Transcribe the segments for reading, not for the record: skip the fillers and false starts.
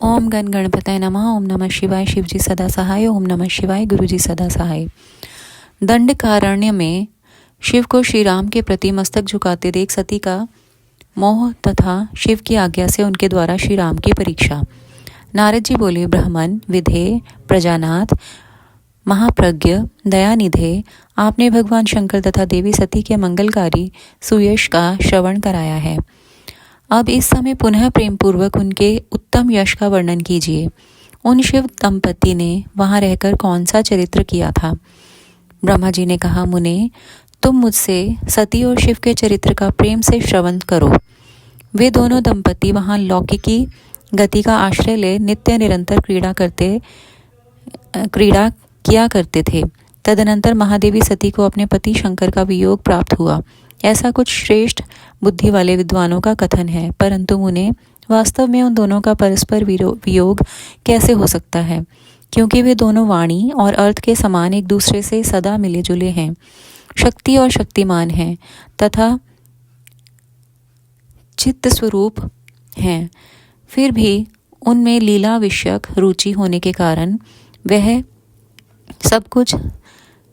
ओम गण गणपतये नमः। ओम नमः शिवाय। शिवजी सदा सहाय। ओम नमः शिवाय। गुरुजी सदा सहाय। दंडकारण्य में शिव को श्री राम के प्रति मस्तक झुकाते देख सती का मोह तथा शिव की आज्ञा से उनके द्वारा श्री राम की परीक्षा। नारद जी बोले, ब्राह्मण, विधेय, प्रजानाथ, महाप्रज्ञ, दयानिधे, आपने भगवान शंकर तथा देवी सती के मंगलकारी सुयश का श्रवण कराया है। अब इस समय पुनः प्रेम पूर्वक उनके उत्तम यश का वर्णन कीजिए। उन शिव दंपति ने वहां रहकर कौन सा चरित्र किया था? ब्रह्मा जी ने कहा, मुने, तुम मुझसे सती और शिव के चरित्र का प्रेम से श्रवण करो। वे दोनों दंपति वहां लौकिकी गति का आश्रय ले नित्य निरंतर क्रीड़ा किया करते थे। तदनंतर महादेवी सती को अपने पति शंकर का वियोग प्राप्त हुआ, ऐसा कुछ श्रेष्ठ बुद्धि वाले विद्वानों का कथन है। परंतु मुने, वास्तव में उन दोनों का परस्पर वियोग कैसे हो सकता है? क्योंकि वे दोनों वाणी और अर्थ के समान एक दूसरे से सदा मिले जुले हैं, शक्ति और शक्तिमान हैं तथा चित्त स्वरूप हैं। फिर भी उनमें लीला विषयक रुचि होने के कारण वह सब कुछ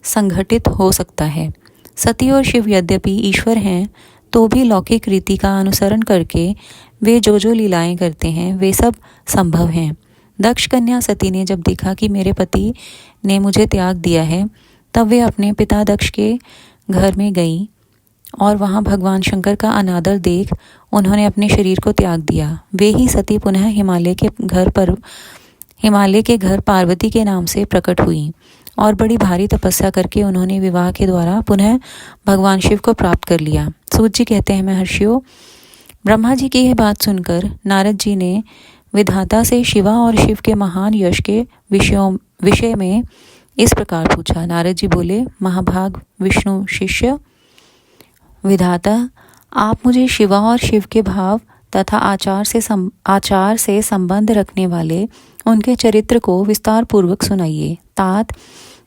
संघटित हो सकता है। सती और शिव यद्यपि ईश्वर हैं, तो भी लौकिक रीति का अनुसरण करके वे जो लीलाएं करते हैं वे सब संभव हैं। दक्ष कन्या सती ने जब देखा कि मेरे पति ने मुझे त्याग दिया है, तब वे अपने पिता दक्ष के घर में गई और वहां भगवान शंकर का अनादर देख उन्होंने अपने शरीर को त्याग दिया। वे ही सती पुनः हिमालय के घर पार्वती के नाम से प्रकट हुई और बड़ी भारी तपस्या करके उन्होंने विवाह के द्वारा पुनः भगवान शिव को प्राप्त कर लिया। सूत जी कहते हैं, महर्षियों, ब्रह्मा जी की यह बात सुनकर नारद जी ने विधाता से शिवा और शिव के महान यश के विषय में इस प्रकार पूछा। नारद जी बोले, महाभाग विष्णु शिष्य, विधाता, आप मुझे शिवा और शिव के भाव तथा आचार से संबंध रखने वाले उनके चरित्र को विस्तार पूर्वक सुनाइए। तात,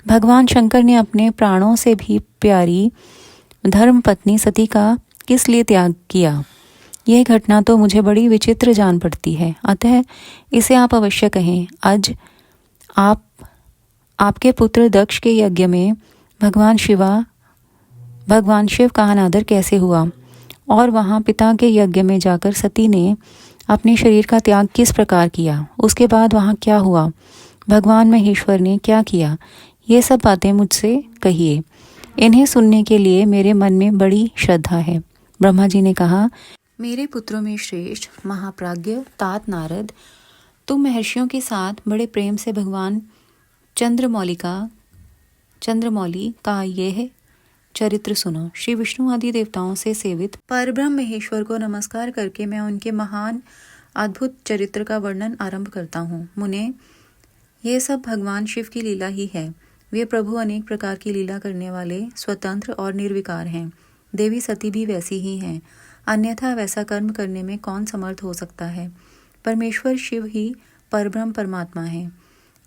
भगवान शंकर ने अपने प्राणों से भी प्यारी धर्म पत्नी सती का किस लिए त्याग किया? यह घटना तो मुझे बड़ी विचित्र जान पड़ती है, अतः इसे आप अवश्य कहें। आज आपके पुत्र दक्ष के यज्ञ में भगवान शिव का अनादर कैसे हुआ, और वहाँ पिता के यज्ञ में जाकर सती ने अपने शरीर का त्याग किस प्रकार किया? उसके बाद वहाँ क्या हुआ? भगवान महेश्वर ने क्या किया? ये सब बातें मुझसे कहिए। इन्हें सुनने के लिए मेरे मन में बड़ी श्रद्धा है। ब्रह्मा जी ने कहा, मेरे पुत्रों में श्रेष्ठ महाप्राज्ञ तात नारद, तुम महर्षियों के साथ बड़े प्रेम से भगवान चंद्रमौली का यह चरित्र सुनो। श्री विष्णु आदि देवताओं से सेवित परब्रह्म महेश्वर को नमस्कार करके मैं उनके महान अद्भुत चरित्र का वर्णन आरंभ करता हूँ। मुने, ये सब भगवान शिव की लीला ही है। वे प्रभु अनेक प्रकार की लीला करने वाले, स्वतंत्र और निर्विकार हैं। देवी सती भी वैसी ही हैं, अन्यथा वैसा कर्म करने में कौन समर्थ हो सकता है? परमेश्वर शिव ही परब्रह्म परमात्मा है।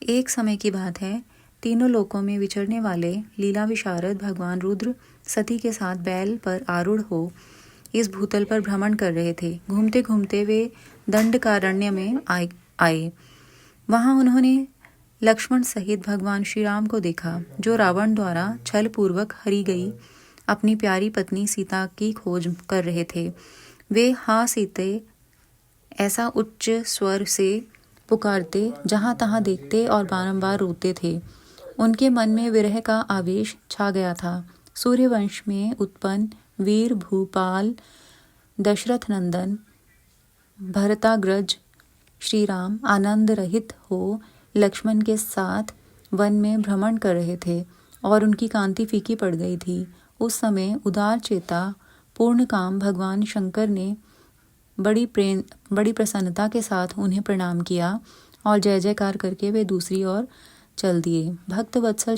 एक समय की बात है, तीनों लोकों में विचरने वाले लीला विशारद भगवान रुद्र सती के साथ बैल पर आरूढ़ हो इस भूतल पर भ्रमण कर रहे थे। घूमते घूमते वे दंडकारण्य में आए। वहां उन्होंने लक्ष्मण सहित भगवान श्री राम को देखा, जो रावण द्वारा छल पूर्वक हरी गई अपनी प्यारी पत्नी सीता की खोज कर रहे थे। वे हाँ सीते ऐसा उच्च स्वर से पुकारते, जहां तहां देखते और बारंबार रोते थे। उनके मन में विरह का आवेश छा गया था। सूर्यवंश में उत्पन्न वीर भूपाल दशरथ नंदन भरताग्रज श्री राम आनंद रहित हो लक्ष्मण के साथ वन में भ्रमण कर रहे थे और उनकी कांति फीकी पड़ गई थी। उस समय उदार चेता पूर्ण काम भगवान शंकर ने बड़ी प्रसन्नता के साथ उन्हें प्रणाम किया और जय जयकार करके वे दूसरी ओर चल दिए। भक्त वत्सल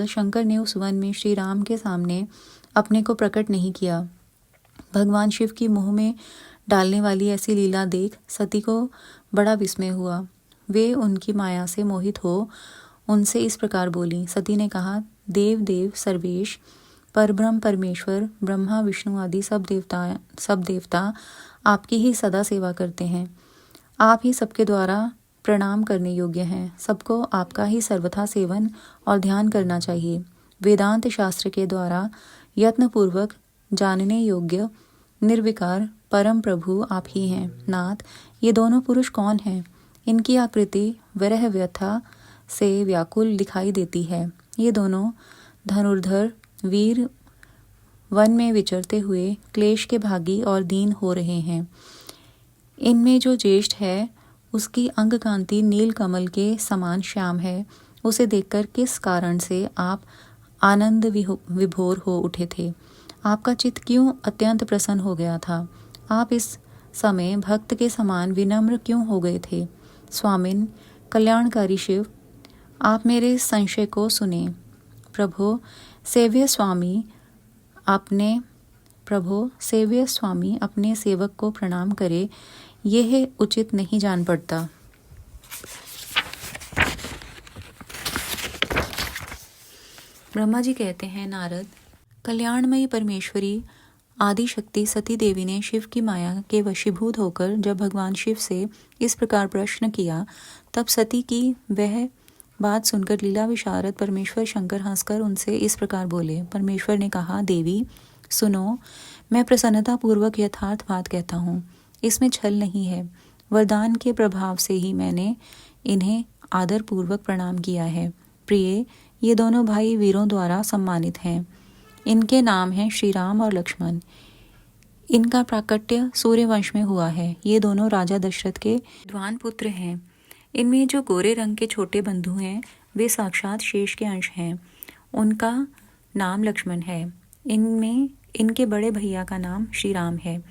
शंकर ने उस वन में श्री राम के सामने अपने को प्रकट नहीं किया। भगवान शिव की मुंह में डालने वाली ऐसी लीला देख सती को बड़ा विस्मय हुआ। वे उनकी माया से मोहित हो उनसे इस प्रकार बोली। सती ने कहा, देव सर्वेश परब्रह्म परमेश्वर ब्रह्मा विष्णु आदि सब देवता आपकी ही सदा सेवा करते हैं। आप ही सबके द्वारा प्रणाम करने योग्य हैं। सबको आपका ही सर्वथा सेवन और ध्यान करना चाहिए। वेदांत शास्त्र के द्वारा यत्नपूर्वक जानने योग्य निर्विकार परम प्रभु आप ही हैं। नाथ, ये दोनों पुरुष कौन हैं? इनकी आकृति विरह व्यथा से व्याकुल दिखाई देती है। ये दोनों धनुर्धर वीर वन में विचरते हुए क्लेश के भागी और दीन हो रहे हैं। इनमें जो ज्येष्ठ है उसकी अंग कांति नील कमल के समान श्याम है। उसे देखकर किस कारण से आप आनंद विभोर हो उठे थे? आपका चित्त क्यों अत्यंत प्रसन्न हो गया था? आप इस समय भक्त के समान विनम्र क्यों हो गए थे? स्वामिन कल्याणकारी शिव, आप मेरे संशय को सुने। प्रभो सेव्य स्वामी अपने सेवक को प्रणाम करे, यह उचित नहीं जान पड़ता। ब्रह्मा जी कहते हैं, नारद, कल्याणमयी परमेश्वरी आदि शक्ति सती देवी ने शिव की माया के वशीभूत होकर जब भगवान शिव से इस प्रकार प्रश्न किया, तब सती की वह बात सुनकर लीला विशारद परमेश्वर शंकर हंसकर उनसे इस प्रकार बोले। परमेश्वर ने कहा, देवी सुनो, मैं प्रसन्नता पूर्वक यथार्थ बात कहता हूँ, इसमें छल नहीं है। वरदान के प्रभाव से ही मैंने इन्हें आदर पूर्वक प्रणाम किया है। प्रिय, ये दोनों भाई वीरों द्वारा सम्मानित हैं। इनके नाम हैं श्री राम और लक्ष्मण। इनका प्राकट्य सूर्य वंश में हुआ है। ये दोनों राजा दशरथ के विद्वान पुत्र हैं। इनमें जो गोरे रंग के छोटे बंधु हैं वे साक्षात शेष के अंश हैं। उनका नाम लक्ष्मण है। इनमें इनके बड़े भैया का नाम श्री राम है।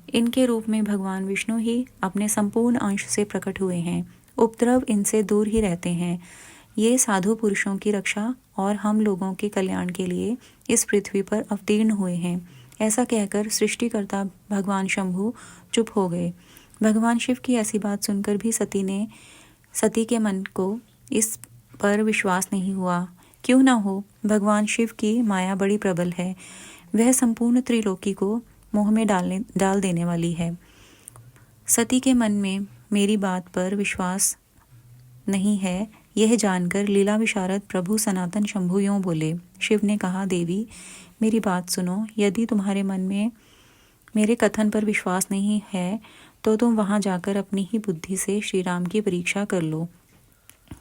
इनके रूप में भगवान विष्णु ही अपने संपूर्ण अंश से प्रकट हुए हैं। उपद्रव इनसे दूर ही रहते हैं। ये साधु पुरुषों की रक्षा और हम लोगों के कल्याण के लिए इस पृथ्वी पर अवतीर्ण हुए हैं। ऐसा कहकर सृष्टिकर्ता भगवान शंभु चुप हो गए। भगवान शिव की ऐसी बात सुनकर भी सती के मन को इस पर विश्वास नहीं हुआ। क्यों न हो, भगवान शिव की माया बड़ी प्रबल है। वह संपूर्ण त्रिलोकी को मोह में डाल देने वाली है। सती के मन में मेरी बात पर विश्वास नहीं है, यह जानकर लीला विशारद प्रभु सनातन शंभु यों बोले। शिव ने कहा, देवी मेरी बात सुनो। यदि तुम्हारे मन में मेरे कथन पर विश्वास नहीं है तो तुम वहां जाकर अपनी ही बुद्धि से श्री राम की परीक्षा कर लो।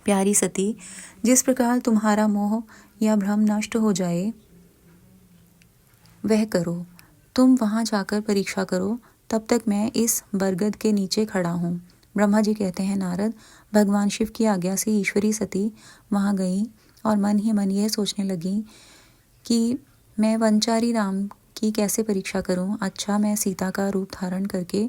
प्यारी सती, जिस प्रकार तुम्हारा मोह या भ्रम नष्ट हो जाए वह करो। तुम वहां जाकर परीक्षा करो, तब तक मैं इस बरगद के नीचे खड़ा हूँ। ब्रह्मा जी कहते हैं, नारद, भगवान शिव की आज्ञा से ईश्वरी सती वहां गई और मन ही मन यह सोचने लगी कि मैं वनचारी राम की कैसे परीक्षा करूं। अच्छा, मैं सीता का रूप धारण करके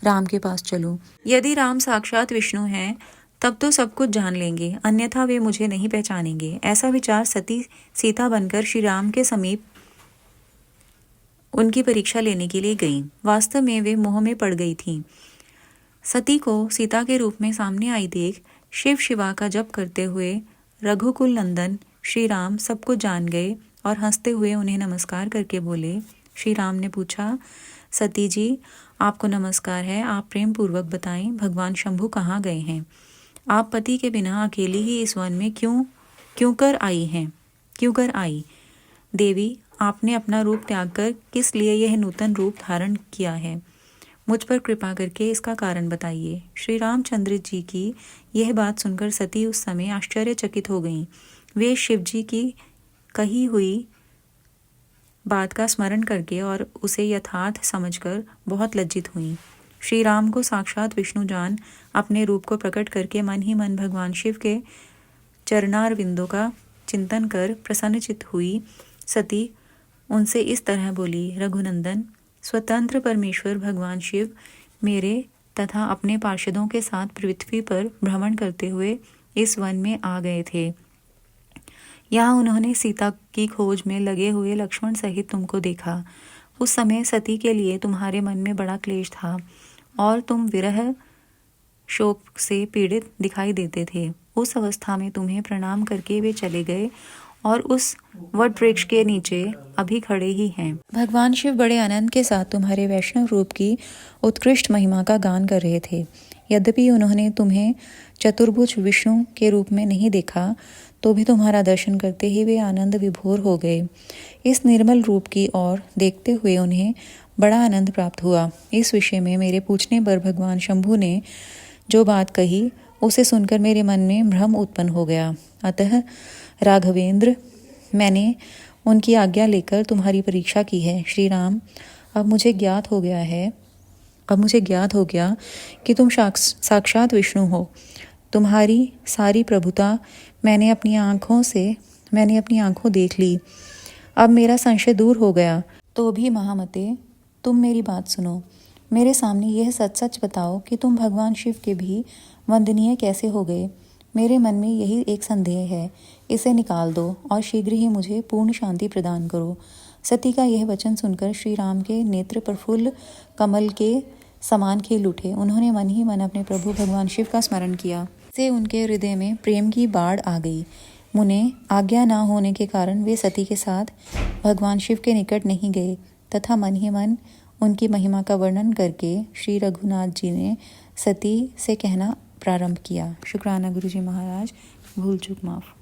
राम के पास चलूं। यदि राम साक्षात विष्णु हैं तब तो सब कुछ जान लेंगे, अन्यथा वे मुझे नहीं पहचानेंगे। ऐसा विचार सती सीता बनकर श्री राम के समीप उनकी परीक्षा लेने के लिए गईं। वास्तव में वे मोह में पड़ गई थीं। सती को सीता के रूप में सामने आई देख शिव शिवा का जप करते हुए रघुकुल नंदन श्री राम सब कुछ जान गए और हंसते हुए उन्हें नमस्कार करके बोले। श्री राम ने पूछा, सती जी, आपको नमस्कार है। आप प्रेम पूर्वक बताएं, भगवान शंभु कहाँ गए हैं? आप पति के बिना अकेली ही इस वन में क्यों कर आई? देवी, आपने अपना रूप त्याग कर किस लिए यह नूतन रूप धारण किया है? मुझ पर कृपा करके इसका कारण बताइए। श्री रामचंद्र जी की यह बात सुनकर सती उस समय आश्चर्यचकित हो गईं। वे शिव जी की कही हुई बात का स्मरण करके और उसे यथार्थ समझकर बहुत लज्जित हुईं। श्री राम को साक्षात विष्णु जान अपने रूप को प्रकट करके मन ही मन भगवान शिव के चरणार विंदों का चिंतन कर प्रसन्नचित हुई सती उनसे इस तरह बोली, रघुनंदन, स्वतंत्र परमेश्वर भगवान शिव मेरे तथा अपने पार्षदों के साथ पृथ्वी पर भ्रमण करते हुए इस वन में आ गए थे। यहाँ उन्होंने सीता की खोज में लगे हुए लक्ष्मण सहित तुमको देखा। उस समय सती के लिए तुम्हारे मन में बड़ा क्लेश था और तुम विरह शोक से पीड़ित दिखाई देते थे। उस अवस्था में तुम्हें प्रणाम करके वे चले गए और उस वट वृक्ष के नीचे अभी खड़े ही हैं। भगवान शिव बड़े आनंद के साथ तुम्हारे वैष्णव रूप की उत्कृष्ट महिमा का गान कर रहे थे। यद्यपि उन्होंने तुम्हें चतुर्भुज विष्णु के रूप में नहीं देखा, तो भी तुम्हारा दर्शन करते ही वे आनंद विभोर हो गए। इस निर्मल रूप की ओर देखते हुए उन्हें बड़ा आनंद प्राप्त हुआ। इस विषय में मेरे पूछने पर भगवान शंभु ने जो बात कही, उसे सुनकर मेरे मन में भ्रम उत्पन्न हो गया। अतः राघवेंद्र, मैंने उनकी आज्ञा लेकर तुम्हारी परीक्षा की है। श्री राम, अब मुझे ज्ञात हो गया कि तुम साक्षात विष्णु हो। तुम्हारी सारी प्रभुता मैंने अपनी आंखों देख ली। अब मेरा संशय दूर हो गया। तो भी महामते, तुम मेरी बात सुनो। मेरे सामने यह सच सच बताओ कि तुम भगवान शिव के भी वंदनीय कैसे हो गए। मेरे मन में यही एक संदेह है, इसे निकाल दो और शीघ्र ही मुझे पूर्ण शांति प्रदान करो। सती का यह वचन सुनकर श्री राम के नेत्र प्रफुल्ल कमल के समान खिल उठे। उन्होंने मन ही मन अपने प्रभु भगवान शिव का स्मरण किया। से उनके हृदय में प्रेम की बाढ़ आ गई। मुने आज्ञा न होने के कारण वे सती के साथ भगवान शिव के निकट नहीं गए तथा मन ही मन उनकी महिमा का वर्णन करके श्री रघुनाथ जी ने सती से कहना प्रारंभ किया। शुक्राना गुरु जी महाराज, भूल चूक माफ।